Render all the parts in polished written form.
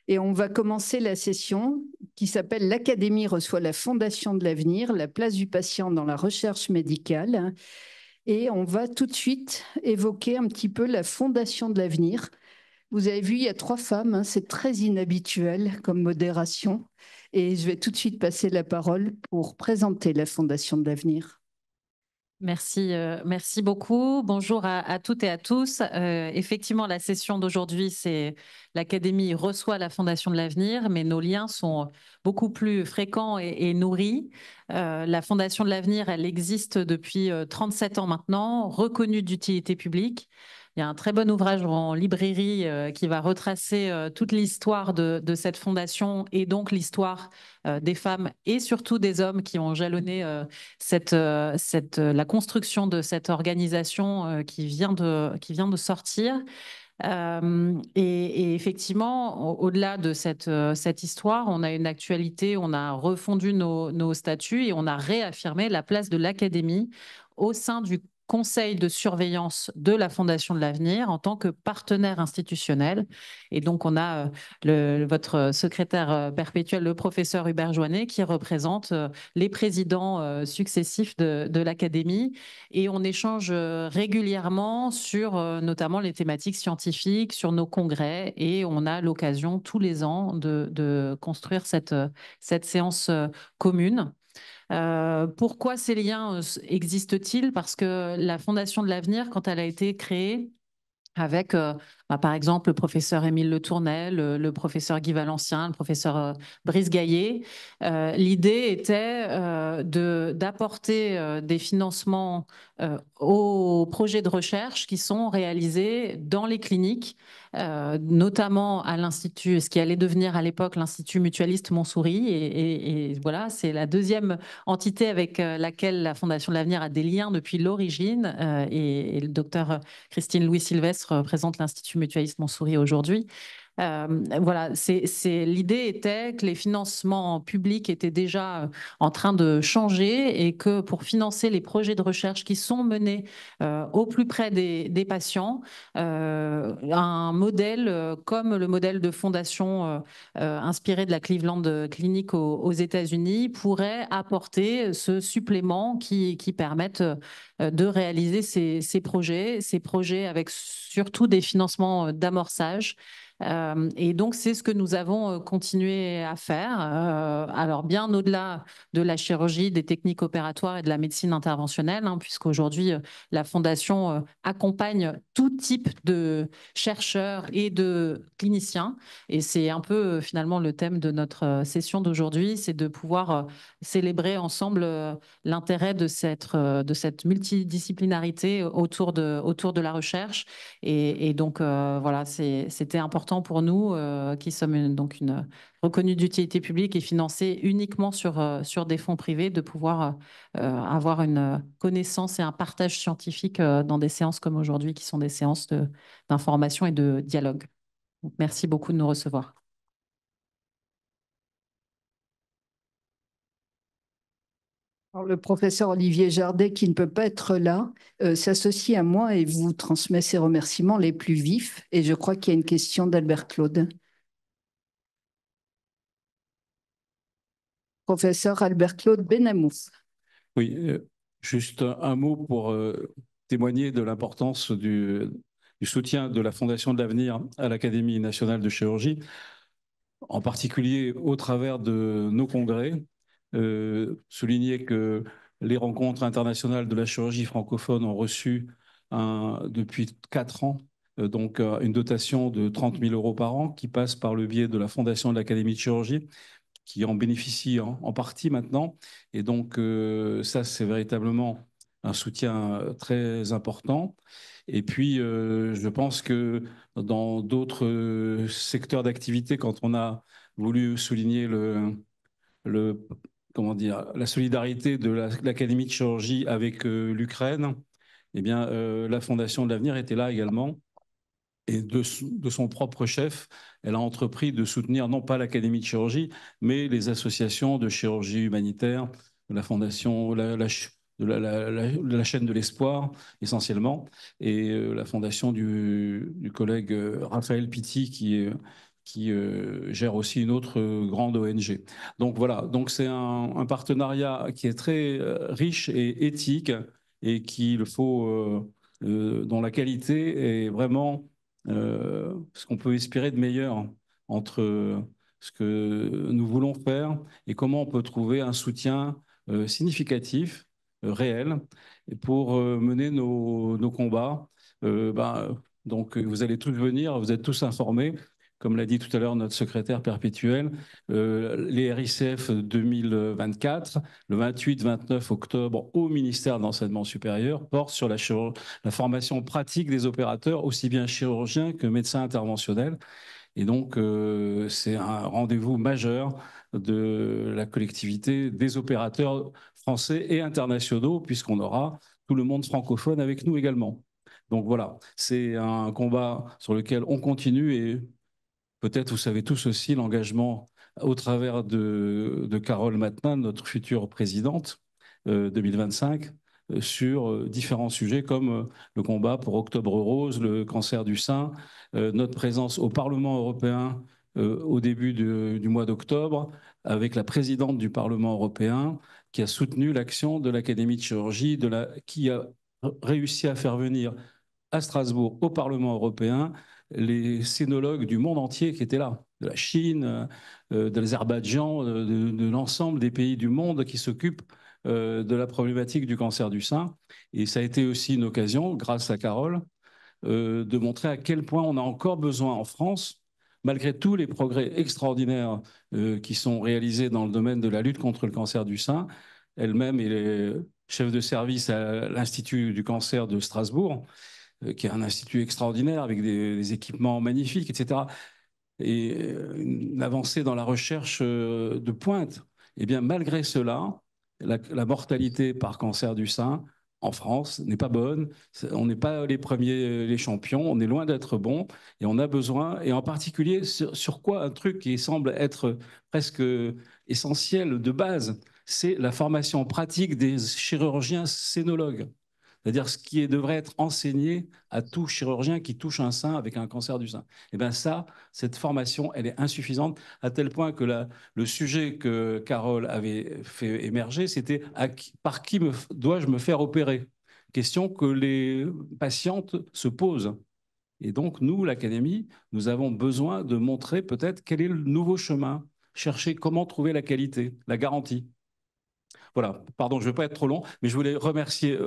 Et on va commencer la session qui s'appelle «L'Académie reçoit la Fondation de l'avenir, la place du patient dans la recherche médicale». Et on va tout de suite évoquer un petit peu la Fondation de l'avenir. Vous avez vu, il y a 3 femmes, hein, c'est très inhabituel comme modération. Et je vais tout de suite passer la parole pour présenter la Fondation de l'avenir. Merci, merci beaucoup. Bonjour à toutes et à tous. Effectivement, la session d'aujourd'hui, c'est l'Académie reçoit la Fondation de l'avenir, mais nos liens sont beaucoup plus fréquents et nourris. La Fondation de l'avenir, elle existe depuis 37 ans maintenant, reconnue d'utilité publique. Il y a un très bon ouvrage en librairie qui va retracer toute l'histoire de cette fondation et donc l'histoire des femmes et surtout des hommes qui ont jalonné la construction de cette organisation qui vient de sortir. Et effectivement, au-delà de cette histoire, on a une actualité, on a refondu nos statuts et on a réaffirmé la place de l'Académie au sein du conseil de surveillance de la Fondation de l'Avenir en tant que partenaire institutionnel. Et donc, on a votre secrétaire perpétuel, le professeur Hubert Joannet, qui représente les présidents successifs de l'Académie. Et on échange régulièrement sur notamment les thématiques scientifiques, sur nos congrès. Et on a l'occasion tous les ans de construire cette séance commune. Pourquoi ces liens existent-ils? Parce que la Fondation de l'Avenir, quand elle a été créée, avec, par exemple, le professeur Émile Le Tournel, le professeur Guy Valencien, le professeur Brice Gaillet. L'idée était d'apporter des financements aux projets de recherche qui sont réalisés dans les cliniques, notamment à l'Institut, ce qui allait devenir à l'époque l'Institut mutualiste Montsouris. Et voilà, c'est la deuxième entité avec laquelle la Fondation de l'Avenir a des liens depuis l'origine. Et le docteur Christine Louis-Sylvestre représente l'Institut mutualiste Montsouris aujourd'hui. Voilà, l'idée était que les financements publics étaient déjà en train de changer et que pour financer les projets de recherche qui sont menés au plus près des patients, un modèle comme le modèle de fondation inspiré de la Cleveland Clinic aux États-Unis pourrait apporter ce supplément qui permette de réaliser ces projets avec surtout des financements d'amorçage. Et donc, c'est ce que nous avons continué à faire. Alors, bien au-delà de la chirurgie, des techniques opératoires et de la médecine interventionnelle, hein, puisqu'aujourd'hui, la Fondation accompagne tout type de chercheurs et de cliniciens. Et c'est un peu finalement le thème de notre session d'aujourd'hui, c'est de pouvoir célébrer ensemble l'intérêt de cette multidisciplinarité autour de la recherche. Et donc, voilà, c'était important pour nous qui sommes donc une reconnue d'utilité publique et financée uniquement sur des fonds privés, de pouvoir avoir une connaissance et un partage scientifique dans des séances comme aujourd'hui, qui sont des séances d'information et de dialogue. Donc, merci beaucoup de nous recevoir. Alors, le professeur Olivier Jardet, qui ne peut pas être là, s'associe à moi et vous transmet ses remerciements les plus vifs. Et je crois qu'il y a une question d'Albert Claude. Professeur Albert Claude Benamou. Oui, juste un mot pour témoigner de l'importance du soutien de la Fondation de l'Avenir à l'Académie nationale de chirurgie, en particulier au travers de nos congrès. Souligner que les rencontres internationales de la chirurgie francophone ont reçu depuis 4 ans donc une dotation de 30 000 € par an qui passe par le biais de la Fondation de l'Académie de chirurgie, qui en bénéficient en partie maintenant. Et donc, ça, c'est véritablement un soutien très important. Et puis, je pense que dans d'autres secteurs d'activité, quand on a voulu souligner comment dire, la solidarité de l'Académie de chirurgie avec l'Ukraine, eh bien, la Fondation de l'Avenir était là également. Et de son propre chef, elle a entrepris de soutenir non pas l'Académie de chirurgie, mais les associations de chirurgie humanitaire, la Fondation, la chaîne de l'espoir, essentiellement, et la fondation du collègue Raphaël Pitti, qui gère aussi une autre grande ONG. Donc voilà, donc c'est un partenariat qui est très riche et éthique et qu'il faut, dont la qualité est vraiment ce qu'on peut espérer de meilleur entre ce que nous voulons faire et comment on peut trouver un soutien significatif, réel, pour mener nos combats. Donc, vous allez tous venir, vous êtes tous informés. Comme l'a dit tout à l'heure notre secrétaire perpétuel, les RICF 2024, le 28-29 octobre, au ministère de l'Enseignement supérieur, portent sur la formation pratique des opérateurs, aussi bien chirurgiens que médecins interventionnels. Et donc, c'est un rendez-vous majeur de la collectivité des opérateurs français et internationaux, puisqu'on aura tout le monde francophone avec nous également. Donc voilà, c'est un combat sur lequel on continue et peut-être vous savez tous aussi l'engagement au travers de Carole Matin, notre future présidente 2025, sur différents sujets comme le combat pour Octobre Rose, le cancer du sein, notre présence au Parlement européen au début du mois d'octobre, avec la présidente du Parlement européen qui a soutenu l'action de l'Académie de chirurgie, qui a réussi à faire venir à Strasbourg, au Parlement européen, les scénologues du monde entier qui étaient là, de la Chine, de l'Azerbaïdjan, de l'ensemble des pays du monde qui s'occupent de la problématique du cancer du sein. Et ça a été aussi une occasion, grâce à Carole, de montrer à quel point on a encore besoin en France, malgré tous les progrès extraordinaires qui sont réalisés dans le domaine de la lutte contre le cancer du sein. Elle-même est chef de service à l'Institut du cancer de Strasbourg, qui est un institut extraordinaire avec des équipements magnifiques, etc. Et une avancée dans la recherche de pointe. Eh bien, malgré cela, la mortalité par cancer du sein en France n'est pas bonne. On n'est pas les premiers, les champions. On est loin d'être bon. Et on a besoin, et en particulier, sur quoi un truc qui semble être presque essentiel de base, c'est la formation pratique des chirurgiens scénologues. C'est-à-dire ce qui devrait être enseigné à tout chirurgien qui touche un sein avec un cancer du sein. Et bien ça, cette formation, elle est insuffisante à tel point que le sujet que Carole avait fait émerger, c'était par qui dois-je me faire opérer? Question que les patientes se posent. Et donc, nous, l'Académie, nous avons besoin de montrer peut-être quel est le nouveau chemin, chercher comment trouver la qualité, la garantie. Voilà, pardon, je ne vais pas être trop long, mais je voulais remercier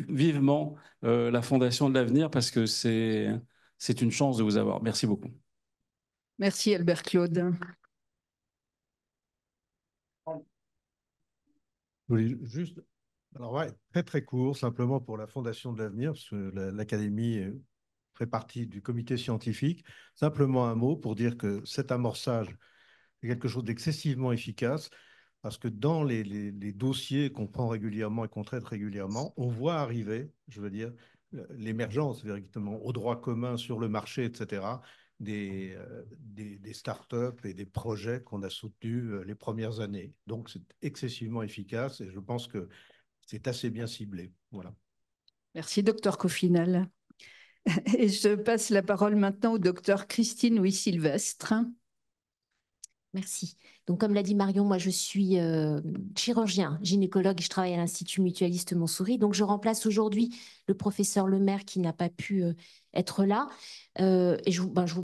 vivement la Fondation de l'Avenir parce que c'est une chance de vous avoir. Merci beaucoup. Merci Albert Claude. Je voulais juste, alors ouais, très très court, simplement pour la Fondation de l'Avenir, parce que l'Académie fait partie du comité scientifique. Simplement un mot pour dire que cet amorçage est quelque chose d'excessivement efficace, parce que dans les dossiers qu'on prend régulièrement et qu'on traite régulièrement, on voit arriver, je veux dire, l'émergence véritablement au droit commun sur le marché, etc., des startups et des projets qu'on a soutenus les premières années. Donc, c'est excessivement efficace et je pense que c'est assez bien ciblé. Voilà. Merci, docteur Coffinal. Et je passe la parole maintenant au docteur Christine Louis-Sylvestre. Merci. Donc, comme l'a dit Marion, moi, je suis chirurgien, gynécologue et je travaille à l'Institut mutualiste Montsouris. Donc, je remplace aujourd'hui le professeur Lemaire qui n'a pas pu être là. Et je vous